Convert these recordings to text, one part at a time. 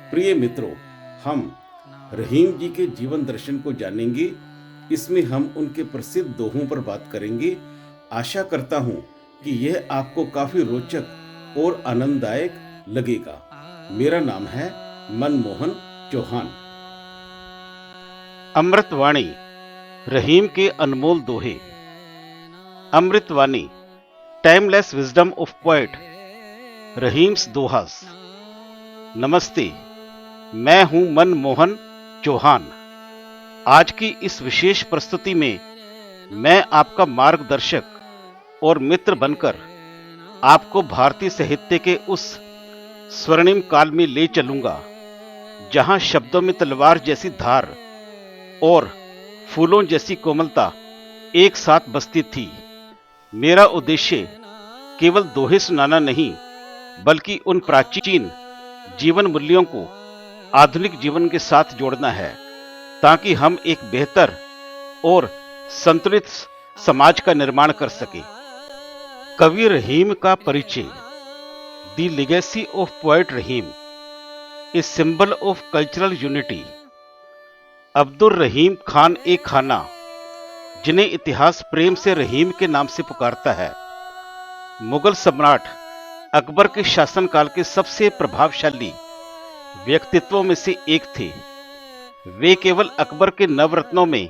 प्रिय मित्रों, हम रहीम जी के जीवन दर्शन को जानेंगे। इसमें हम उनके प्रसिद्ध दोहों पर बात करेंगे। आशा करता हूं कि यह आपको काफी रोचक और आनंददायक लगेगा। मेरा नाम है मनमोहन चौहान। अमृतवाणी रहीम के अनमोल दोहे। अमृतवाणी timeless wisdom of poet Rahim's dohas. नमस्ते, मैं हूं मनमोहन चौहान। आज की इस विशेष प्रस्तुति में मैं आपका मार्गदर्शक और मित्र बनकर आपको भारतीय साहित्य के उस स्वर्णिम काल में ले चलूंगा जहां शब्दों में तलवार जैसी धार और फूलों जैसी कोमलता एक साथ बसती थी। मेरा उद्देश्य केवल दोहे सुनाना नहीं, बल्कि उन प्राचीन जीवन मूल्यों को आधुनिक जीवन के साथ जोड़ना है, ताकि हम एक बेहतर और संतुलित समाज का निर्माण कर सके। कवि रहीम का परिचय। The legacy of poet Rahim, a symbol of cultural unity. Abdul Rahim Khan e Khana, जिन्हें इतिहास प्रेम से रहीम के नाम से पुकारता है, मुगल सम्राट अकबर के शासनकाल के सबसे प्रभावशाली व्यक्तित्वों में से एक थे। वे केवल अकबर के नवरत्नों में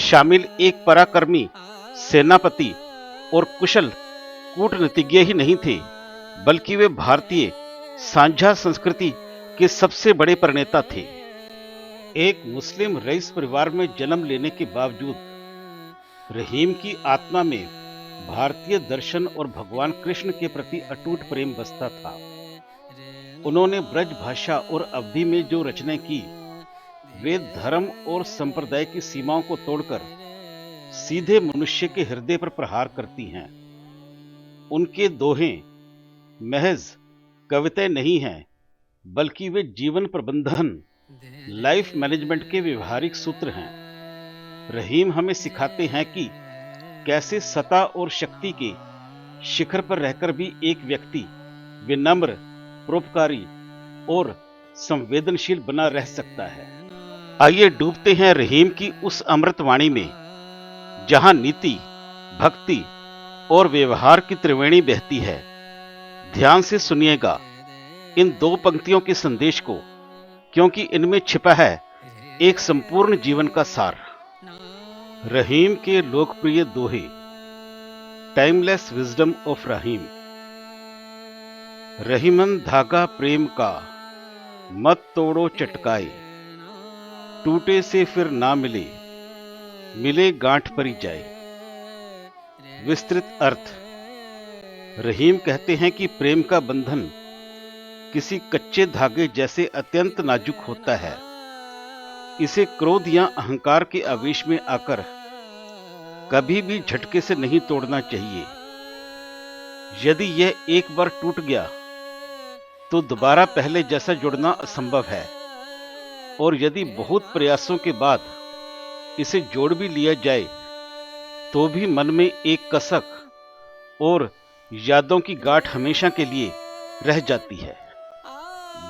शामिल एक पराक्रमी सेनापति और कुशल कूटनीतिज्ञ ही नहीं थे, बल्कि वे भारतीय साझा संस्कृति के सबसे बड़े प्रणेता थे। एक मुस्लिम रईस परिवार में जन्म लेने के बावजूद रहीम की आत्मा में भारतीय दर्शन और भगवान कृष्ण के प्रति अटूट प्रेम बसता था। उन्होंने ब्रज भाषा और अवधि में जो रचनाएं की, वे धर्म और संप्रदाय की सीमाओं को तोड़कर सीधे मनुष्य के हृदय पर प्रहार करती हैं। उनके दोहे महज कविताएं नहीं हैं, बल्कि वे जीवन प्रबंधन, लाइफ मैनेजमेंट के व्यवहारिक सूत्र हैं। रहीम हमें सिखाते हैं कि कैसे सत्ता और शक्ति के शिखर पर रहकर भी एक व्यक्ति विनम्र, परोपकारी और संवेदनशील बना रह सकता है। आइए डूबते हैं रहीम की उस अमृतवाणी में, जहां नीति, भक्ति और व्यवहार की त्रिवेणी बहती है। ध्यान से सुनिएगा इन दो पंक्तियों के संदेश को, क्योंकि इनमें छिपा है एक संपूर्ण जीवन का सार। रहीम के लोकप्रिय दोहे। टाइमलेस विजडम ऑफ रहीम। रहीमन धागा प्रेम का, मत तोड़ो चटकाए, टूटे से फिर ना मिले, मिले गांठ परी जाए। विस्तृत अर्थ। रहीम कहते हैं कि प्रेम का बंधन किसी कच्चे धागे जैसे अत्यंत नाजुक होता है। इसे क्रोध या अहंकार के आवेश में आकर कभी भी झटके से नहीं तोड़ना चाहिए। यदि यह एक बार टूट गया तो दोबारा पहले जैसा जुड़ना असंभव है, और यदि बहुत प्रयासों के बाद इसे जोड़ भी लिया जाए तो भी मन में एक कसक और यादों की गांठ हमेशा के लिए रह जाती है।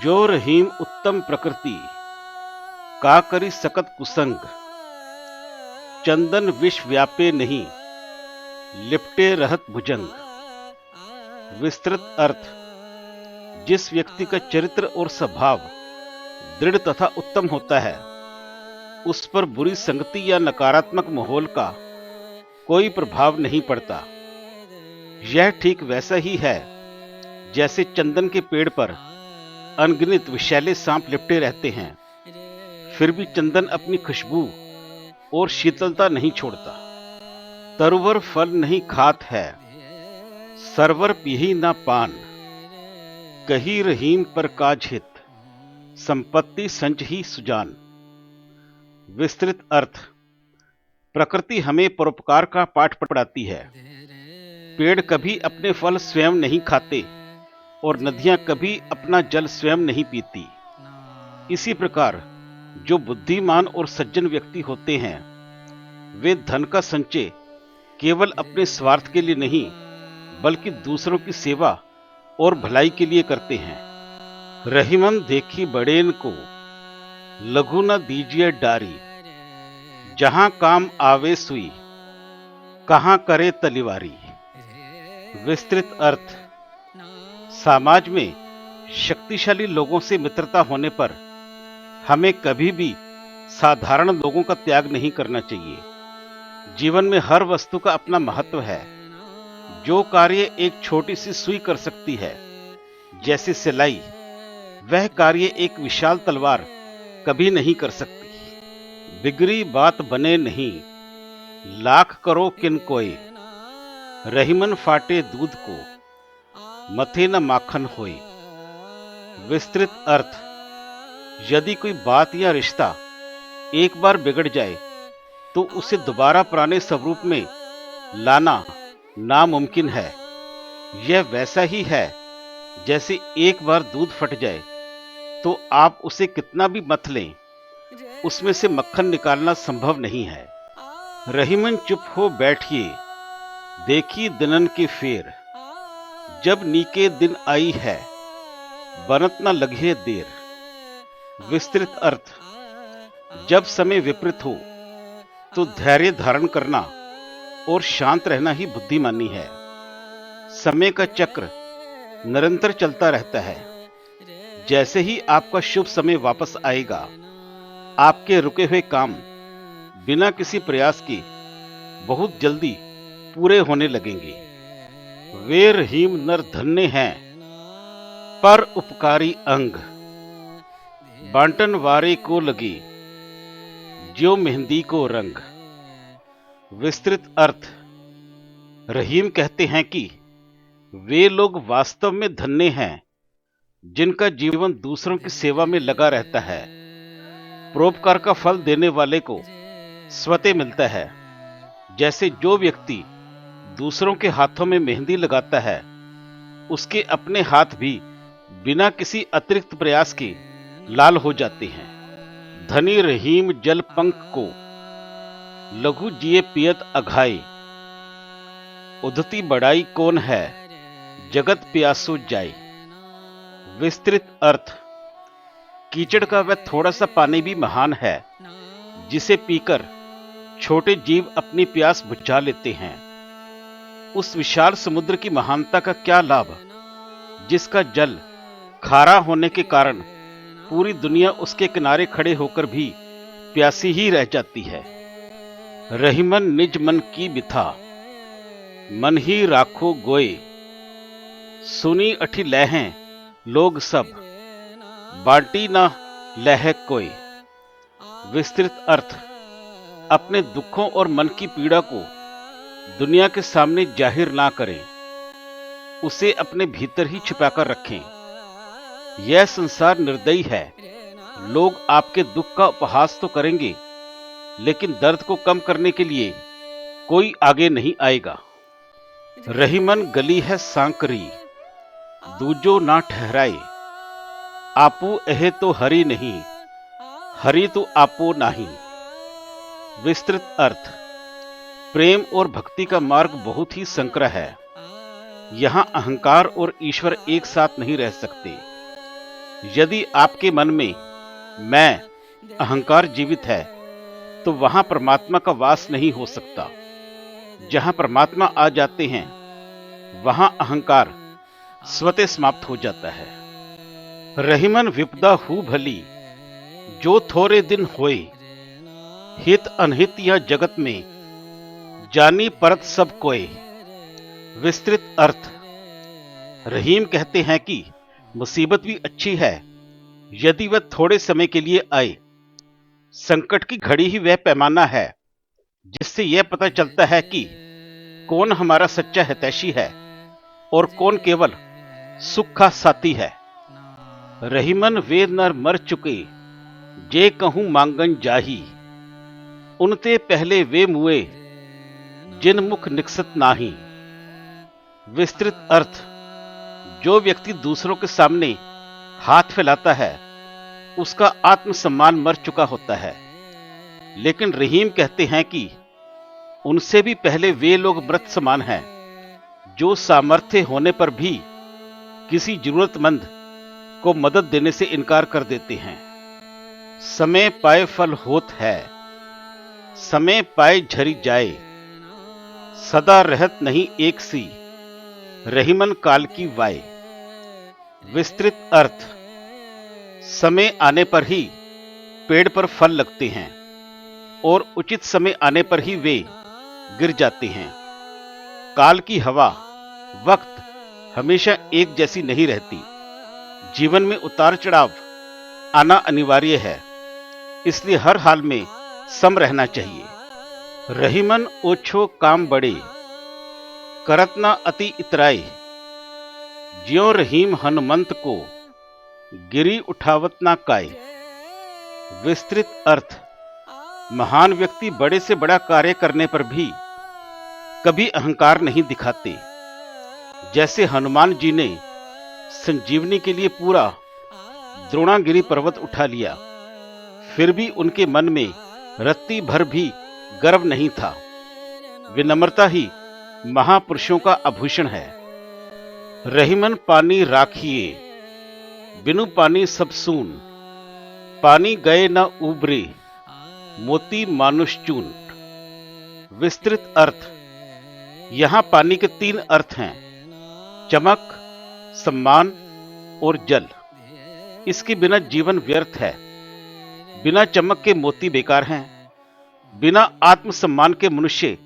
जो रहीम उत्तम प्रकृति, का करी सकत कुसंग, चंदन विष व्यापे नहीं, लिपटे रहत भुजंग। विस्तृत अर्थ। जिस व्यक्ति का चरित्र और स्वभाव दृढ़ तथा उत्तम होता है, उस पर बुरी संगति या नकारात्मक माहौल का कोई प्रभाव नहीं पड़ता। यह ठीक वैसा ही है जैसे चंदन के पेड़ पर अनगिनत विषैले सांप लिपटे रहते हैं, फिर भी चंदन अपनी खुशबू और शीतलता नहीं छोड़ता। तरुवर फल नहीं खात है, सरवर पीही ना पान, कही रहीम पर काज हित, संपत्ति संच ही सुजान। विस्तृत अर्थ। प्रकृति हमें परोपकार का पाठ पढ़ाती है। पेड़ कभी अपने फल स्वयं नहीं खाते और नदियां कभी अपना जल स्वयं नहीं पीती। इसी प्रकार जो बुद्धिमान और सज्जन व्यक्ति होते हैं, वे धन का संचय केवल अपने स्वार्थ के लिए नहीं, बल्कि दूसरों की सेवा और भलाई के लिए करते हैं। रहीमन देखी बड़ेन को, लघु न दीजिए डारी, जहां काम आवे सुई, कहां करे तलीवारी। विस्तृत अर्थ, समाज में शक्तिशाली लोगों से मित्रता होने पर हमें कभी भी साधारण लोगों का त्याग नहीं करना चाहिए। जीवन में हर वस्तु का अपना महत्व है। जो कार्य एक छोटी सी सुई कर सकती है, जैसे सिलाई, वह कार्य एक विशाल तलवार कभी नहीं कर सकती। बिगड़ी बात बने नहीं, लाख करो किन कोय, रहीमन फाटे दूध को, मथे न माखन होए। विस्तृत अर्थ, यदि कोई बात या रिश्ता एक बार बिगड़ जाए तो उसे दोबारा पुराने स्वरूप में लाना नामुमकिन है। यह वैसा ही है जैसे एक बार दूध फट जाए तो आप उसे कितना भी मथ लें, उसमें से मक्खन निकालना संभव नहीं है। रहीमन चुप हो बैठिए, देखी दिनन के फेर, जब नीके दिन आई है, बनत न लगे देर। विस्तृत अर्थ, जब समय विपरीत हो तो धैर्य धारण करना और शांत रहना ही बुद्धिमानी है। समय का चक्र निरंतर चलता रहता है। जैसे ही आपका शुभ समय वापस आएगा, आपके रुके हुए काम बिना किसी प्रयास के बहुत जल्दी पूरे होने लगेंगे। वे रहीम नर धन्य हैं, पर उपकारी अंग, बांटन वारे को लगी, ज्यो मेहंदी को रंग। विस्तृत अर्थ, रहीम कहते हैं कि वे लोग वास्तव में धन्य हैं जिनका जीवन दूसरों की सेवा में लगा रहता है। परोपकार का फल देने वाले को स्वतः मिलता है। जैसे जो व्यक्ति दूसरों के हाथों में मेहंदी लगाता है, उसके अपने हाथ भी बिना किसी अतिरिक्त प्रयास के लाल हो जाते हैं। धनी रहीम जल पंख को, लघु जिए पियत अघाई, उधती बड़ाई कौन है, जगत प्यासो जाए। विस्तृत अर्थ, कीचड़ का वह थोड़ा सा पानी भी महान है जिसे पीकर छोटे जीव अपनी प्यास बुझा लेते हैं। उस विशाल समुद्र की महानता का क्या लाभ जिसका जल खारा होने के कारण पूरी दुनिया उसके किनारे खड़े होकर भी प्यासी ही रह जाती है। रहीमन निज मन की बिथा, मन ही राखो गोए, सुनी अठी लहें लोग सब, बांटी ना लह कोई। विस्तृत अर्थ, अपने दुखों और मन की पीड़ा को दुनिया के सामने जाहिर ना करें, उसे अपने भीतर ही छिपाकर रखें। यह संसार निर्दयी है। लोग आपके दुख का उपहास तो करेंगे, लेकिन दर्द को कम करने के लिए कोई आगे नहीं आएगा। रहीमन गली है सांकरी, दूजो ना ठहराए, आपू एहे तो हरि नहीं, हरि तो आपो नाही। विस्तृत अर्थ, प्रेम और भक्ति का मार्ग बहुत ही संकर है। यहां अहंकार और ईश्वर एक साथ नहीं रह सकते। यदि आपके मन में मैं, अहंकार जीवित है तो वहां परमात्मा का वास नहीं हो सकता। जहां परमात्मा आ जाते हैं वहां अहंकार स्वतः समाप्त हो जाता है। रहीमन विपदा हु भली, जो थोड़े दिन होए, हित अनहित यह जगत में, जानी परत सब कोय। विस्तृत अर्थ, रहीम कहते हैं कि मुसीबत भी अच्छी है यदि वह थोड़े समय के लिए आए। संकट की घड़ी ही वह पैमाना है जिससे यह पता चलता है कि कौन हमारा सच्चा हितैषी है और कौन केवल सुख का साथी है। रहीमन वे नर मर चुके, जे कहूं मांगन जाही, उनते पहले वे मुए, जिन मुख निकसत नाही। विस्तृत अर्थ, जो व्यक्ति दूसरों के सामने हाथ फैलाता है उसका आत्मसम्मान मर चुका होता है। लेकिन रहीम कहते हैं कि उनसे भी पहले वे लोग मृत समान हैं जो सामर्थ्य होने पर भी किसी जरूरतमंद को मदद देने से इनकार कर देते हैं। समय पाए फल होत है, समय पाए झरी जाए, सदा रहत नहीं एक सी, रहीमन काल की वाय। विस्तृत अर्थ, समय आने पर ही पेड़ पर फल लगते हैं और उचित समय आने पर ही वे गिर जाते हैं। काल की हवा, वक्त हमेशा एक जैसी नहीं रहती। जीवन में उतार चढ़ाव आना अनिवार्य है, इसलिए हर हाल में सम रहना चाहिए। रहीमन ओछो काम बड़े, करत ना अति इतराए, ज्यों रहीम हनुमंत को, गिरी उठावत ना काय। विस्तृत अर्थ, महान व्यक्ति बड़े से बड़ा कार्य करने पर भी कभी अहंकार नहीं दिखाते। जैसे हनुमान जी ने संजीवनी के लिए पूरा द्रोणागिरी पर्वत उठा लिया, फिर भी उनके मन में रत्ती भर भी गर्व नहीं था। विनम्रता ही महापुरुषों का आभूषण है। रहीमन पानी राखिए, बिनु पानी सब सून, पानी गए न उबरे, मोती मानुष चून। विस्तृत अर्थ, यहां पानी के 3 अर्थ हैं, चमक, सम्मान और जल। इसके बिना जीवन व्यर्थ है। बिना चमक के मोती बेकार हैं, बिना आत्मसम्मान के मनुष्य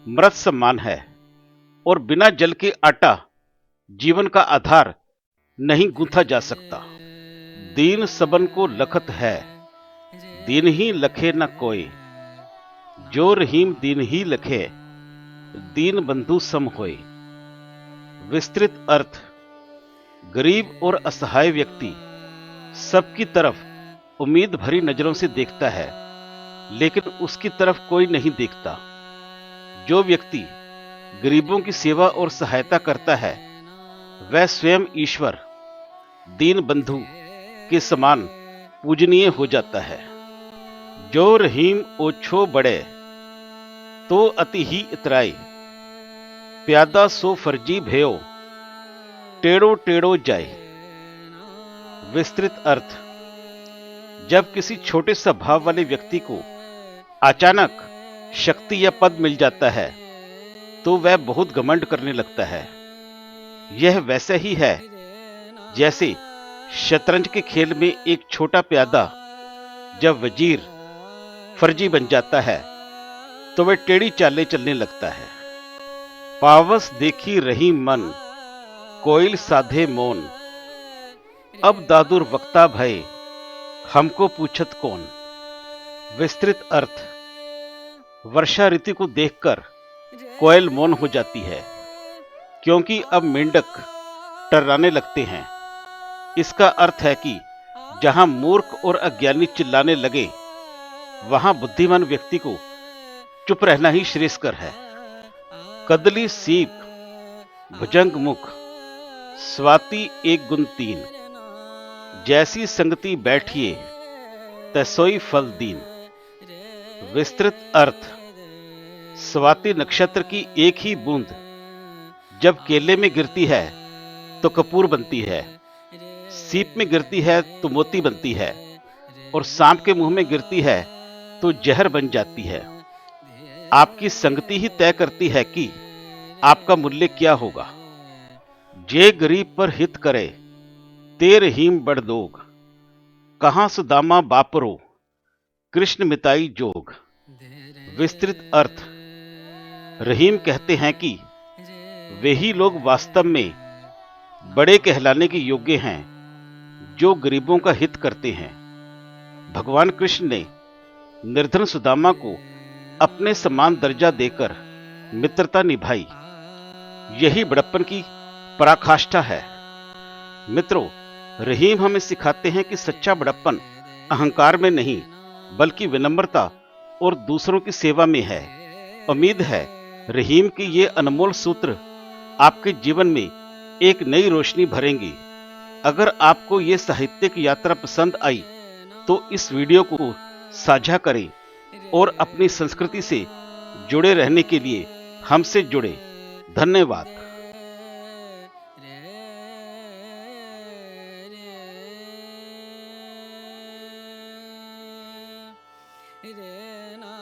मृत सम्मान है, और बिना जल के आटा जीवन का आधार नहीं गूंथा जा सकता। दीन सबन को लखत है, दीन ही लखे न कोई, जो रहीम दीन ही लखे, दीन बंधु सम होए। विस्तृत अर्थ, गरीब और असहाय व्यक्ति सबकी तरफ उम्मीद भरी नजरों से देखता है, लेकिन उसकी तरफ कोई नहीं देखता। जो व्यक्ति गरीबों की सेवा और सहायता करता है, वह स्वयं ईश्वर, दीन बंधु के समान पूजनीय हो जाता है। जो रहीम ओछो बड़े, तो अति ही इतराए, प्यादा सो फर्जी भयो, टेढ़ो टेढ़ो जाए। विस्तृत अर्थ, जब किसी छोटे स्वभाव वाले व्यक्ति को अचानक शक्ति या पद मिल जाता है, तो वह बहुत घमंड करने लगता है। यह वैसा ही है जैसे शतरंज के खेल में एक छोटा प्यादा जब वजीर फर्जी बन जाता है, तो वह टेढ़ी चालें चलने लगता है। पावस देखी रही मन, कोयल साधे मौन, अब दादुर वक्ता भय, हमको पूछत कौन। विस्तृत अर्थ, वर्षा ऋतु को देखकर कोयल मौन हो जाती है, क्योंकि अब मेंढक टर्राने लगते हैं। इसका अर्थ है कि जहां मूर्ख और अज्ञानी चिल्लाने लगे, वहां बुद्धिमान व्यक्ति को चुप रहना ही श्रेयस्कर है। कदली सीप, भुजंग मुख, स्वाति 1 गुण 3, जैसी संगति बैठिए, तैसोई फल दीन। विस्तृत अर्थ, स्वाति नक्षत्र की एक ही बूंद जब केले में गिरती है तो कपूर बनती है, सीप में गिरती है तो मोती बनती है, और सांप के मुंह में गिरती है तो जहर बन जाती है। आपकी संगति ही तय करती है कि आपका मूल्य क्या होगा। जे गरीब पर हित करे, ते रहीम बड़ दोग, कहां सुदामा बापरो, कृष्ण मिताई जोग। विस्तृत अर्थ, रहीम कहते हैं कि वे ही लोग वास्तव में बड़े कहलाने के योग्य हैं जो गरीबों का हित करते हैं। भगवान कृष्ण ने निर्धन सुदामा को अपने समान दर्जा देकर मित्रता निभाई। यही बड़प्पन की पराकाष्ठा है। मित्रों, रहीम हमें सिखाते हैं कि सच्चा बड़प्पन अहंकार में नहीं, बल्कि विनम्रता और दूसरों की सेवा में है। उम्मीद है रहीम के ये अनमोल सूत्र आपके जीवन में एक नई रोशनी भरेंगी। अगर आपको ये साहित्यिक यात्रा पसंद आई तो इस वीडियो को साझा करें और अपनी संस्कृति से जुड़े रहने के लिए हमसे जुड़े। धन्यवाद। रे ना